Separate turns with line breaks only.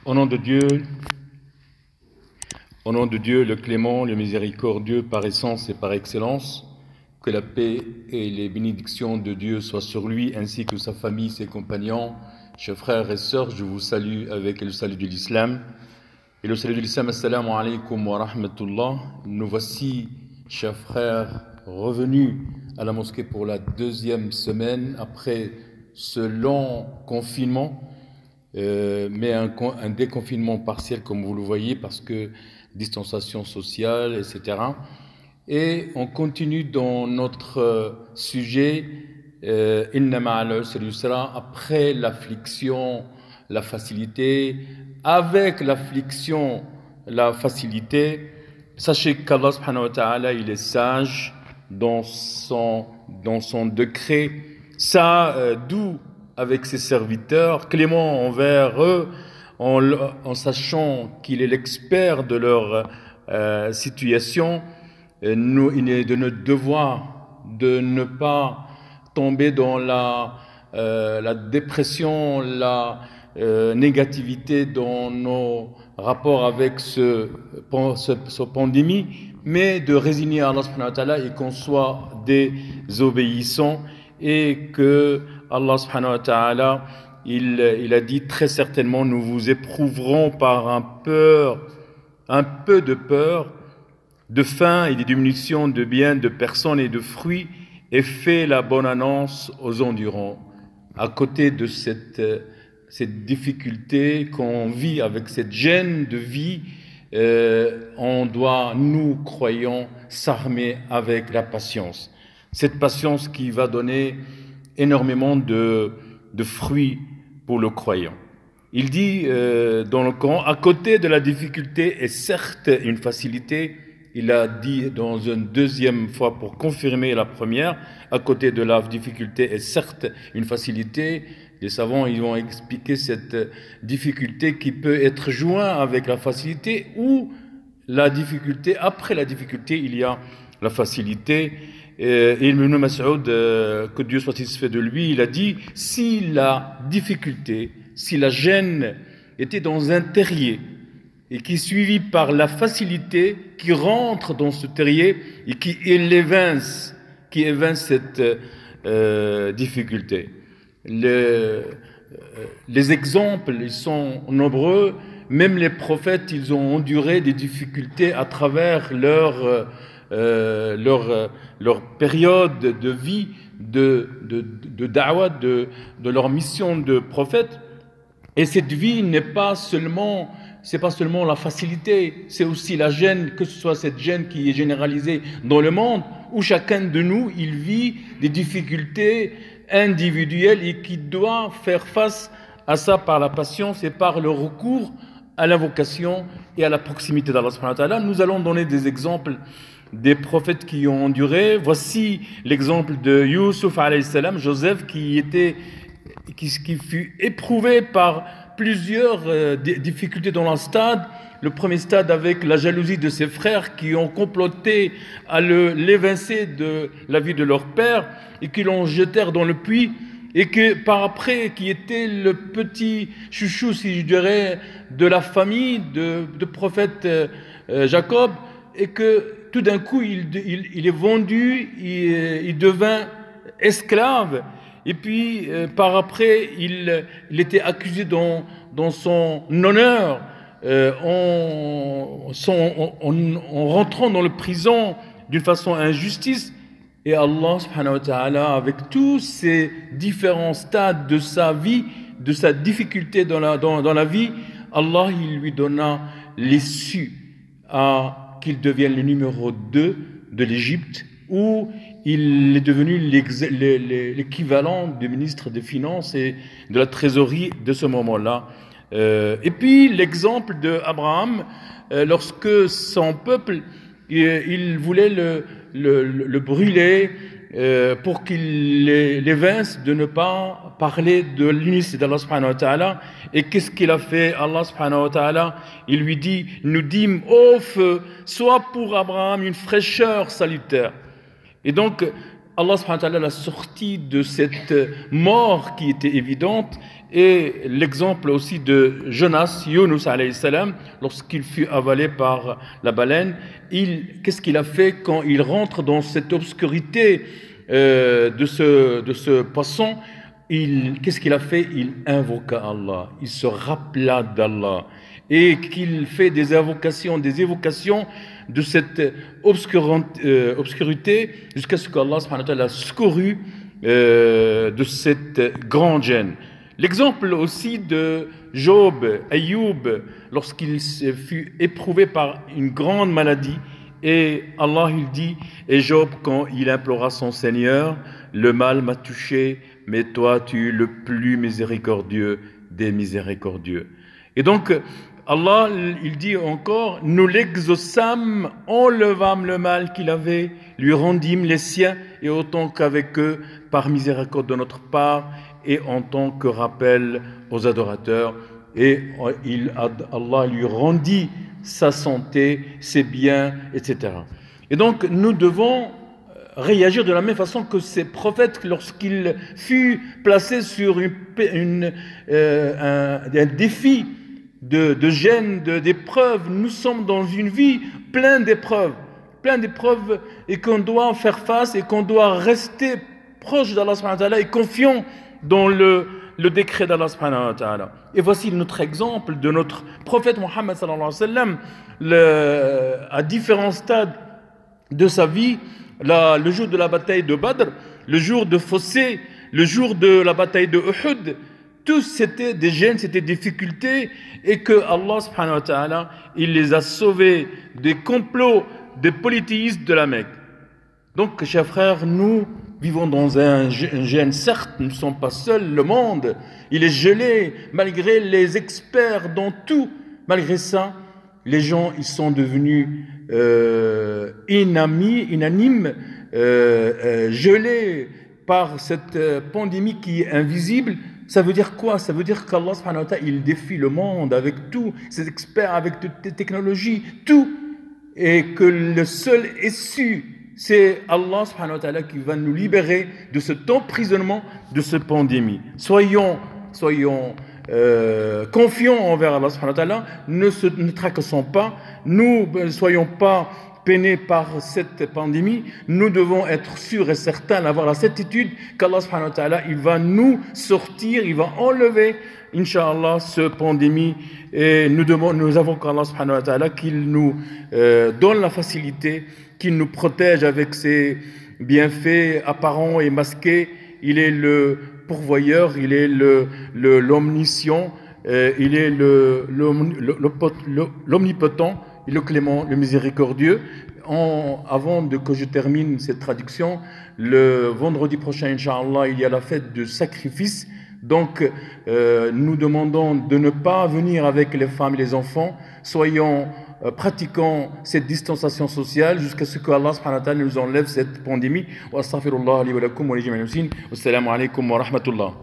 Au nom de Dieu, au nom de Dieu, le clément, le miséricordieux par essence et par excellence, que la paix et les bénédictions de Dieu soient sur lui, ainsi que sa famille, ses compagnons. Chers frères et sœurs, je vous salue avec le salut de l'islam. Et le salut de l'islam, assalamu alaikum wa rahmatullah. Nous voici, chers frères, revenus à la mosquée pour la deuxième semaine après ce long confinement, mais un déconfinement partiel, comme vous le voyez, parce que distanciation sociale, etc. Et on continue dans notre sujet, Inna ma'al usri yusra, après l'affliction, la facilité, avec l'affliction, la facilité. Sachez qu'Allah subhanahu wa ta'ala, il est sage dans son décret, ça doux avec ses serviteurs, clément envers eux, en sachant qu'il est l'expert de leur situation. Il est de notre devoir de ne pas tomber dans la dépression, la négativité dans nos rapports avec ce pandémie, mais de résigner à Allah subhanahu wa ta'ala et qu'on soit des obéissants, et que Allah subhanahu wa ta'ala, il a dit très certainement, nous vous éprouverons par un peu de peur, de faim et de diminution de biens, de personnes et de fruits, et fait la bonne annonce aux endurants. À côté de cette difficulté qu'on vit, avec cette gêne de vie, on doit, nous croyants, s'armer avec la patience. Cette patience qui va donner énormément de fruits pour le croyant. Il dit dans le Coran, à côté de la difficulté est certes une facilité. Il a dit dans une deuxième fois pour confirmer la première, à côté de la difficulté est certes une facilité. Les savants, ils vont expliquer cette difficulté qui peut être jointe avec la facilité, ou la difficulté, après la difficulté, il y a la facilité. Et Ibn Mas'ud, que Dieu soit satisfait de lui, il a dit, si la difficulté, si la gêne était dans un terrier, et qui est suivi par la facilité qui rentre dans ce terrier et qui évince cette difficulté. Les exemples, ils sont nombreux. Même les prophètes, ils ont enduré des difficultés à travers leur période de vie, de da'wah, de leur mission de prophète. Et cette vie c'est pas seulement la facilité, c'est aussi la gêne, que ce soit cette gêne qui est généralisée dans le monde, où chacun de nous, il vit des difficultés individuelles et qui doit faire face à ça par la patience et par le recours à l'invocation et à la proximité d'Allah subhanahu wa ta'ala. Nous allons donner des exemples des prophètes qui ont enduré. Voici l'exemple de Youssouf alayhi salam, Joseph, qui fut éprouvé par plusieurs difficultés dans le stade. Le premier stade avec la jalousie de ses frères qui ont comploté à l'évincer de la vie de leur père et qui l'ont jeté dans le puits, et que par après, qui était le petit chouchou, si je dirais, de la famille de prophète Jacob, et que tout d'un coup il est vendu, il devint esclave. Et puis, par après, il était accusé dans son honneur, en rentrant dans la prison d'une façon injustice. Et Allah, subhanahu wa ta'ala, avec tous ces différents stades de sa vie, de sa difficulté dans la vie, Allah, il lui donna l'issue à qu'il devienne le numéro 2 de l'Égypte, où il est devenu l'équivalent du ministre des Finances et de la trésorerie de ce moment-là. Et puis l'exemple d'Abraham, lorsque son peuple, il voulait le brûler pour qu'il l'évince de ne pas parler de l'unicité d'Allah subhanahu wa ta'ala. Et qu'est-ce qu'il a fait? Allah subhanahu wa ta'ala, il lui dit, nous dîmes au feu, soit pour Abraham une fraîcheur salutaire. Et donc, Allah subhanahu wa ta'ala l'a sorti de cette mort qui était évidente. Et l'exemple aussi de Jonas, Yunus alayhi salam, lorsqu'il fut avalé par la baleine, qu'est-ce qu'il a fait quand il rentre dans cette obscurité de ce poisson? Qu'est-ce qu'il a fait? Il invoqua Allah, il se rappela d'Allah, et qu'il fait des évocations de cette obscurité jusqu'à ce qu'Allah subhanahu wa ta'ala l'a secouru de cette grande gêne. L'exemple aussi de Job, Ayoub, lorsqu'il fut éprouvé par une grande maladie, et Allah il dit, et Job quand il implora son Seigneur, le mal m'a touché, mais toi tu es le plus miséricordieux des miséricordieux. Et donc Allah il dit encore, nous l'exaucâmes, enlevâmes le mal qu'il avait, lui rendîmes les siens, et autant qu'avec eux, par miséricorde de notre part, et en tant que rappel aux adorateurs, et Allah lui rendit sa santé, ses biens, etc. Et donc nous devons réagir de la même façon que ces prophètes lorsqu'il fut placé sur un défi de gêne, d'épreuves. Nous sommes dans une vie pleine d'épreuves, et qu'on doit faire face et qu'on doit rester proche d'Allah subhanahu wa ta'ala et confiant dans le décret d'Allah subhanahu wa ta'ala. Et voici notre exemple de notre prophète Mohammed sallallahu alayhi wa sallam, à différents stades de sa vie, le jour de la bataille de Badr, le jour de Fossé, le jour de la bataille de Uhud, tous c'était des gênes, c'était des difficultés, et que Allah subhanahu wa ta'ala, il les a sauvés des complots des polythéistes de la Mecque. Donc, chers frères, nous vivons dans un gène, certes, nous ne sommes pas seuls, le monde, il est gelé, malgré les experts dans tout. Malgré ça, les gens, ils sont devenus inanimes, gelés par cette pandémie qui est invisible. Ça veut dire quoi? Ça veut dire qu'Allah subhanahu wa ta'ala, il défie le monde avec tous ses experts, avec toutes les technologies, tout, et que le seul issue, c'est Allah subhanahu wa ta'ala qui va nous libérer de cet emprisonnement, de cette pandémie. Soyons confiants envers Allah subhanahu wa ta'ala, ne tracassons pas, nous ne soyons pas peinés par cette pandémie. Nous devons être sûrs et certains, avoir la certitude qu'Allah subhanahu wa ta'ala, il va nous sortir, il va enlever, Inch'Allah, cette pandémie. Et nous avons qu'Allah subhanahu wa ta'ala qu'il nous donne la facilité, qu'il nous protège avec ses bienfaits apparents et masqués. Il est le pourvoyeur, il est l'omniscient, il est l'omnipotent, le clément, le miséricordieux. Avant que je termine cette traduction, le vendredi prochain, Inch'Allah, il y a la fête de sacrifice. Donc, nous demandons de ne pas venir avec les femmes et les enfants. Soyons pratiquons cette distanciation sociale jusqu'à ce que Allah subhanahu wa ta'ala nous enlève cette pandémie. Wa astaghfirullah li wa lakum wa li jami'il muslimin. Wassalamu alaykum wa rahmatullah.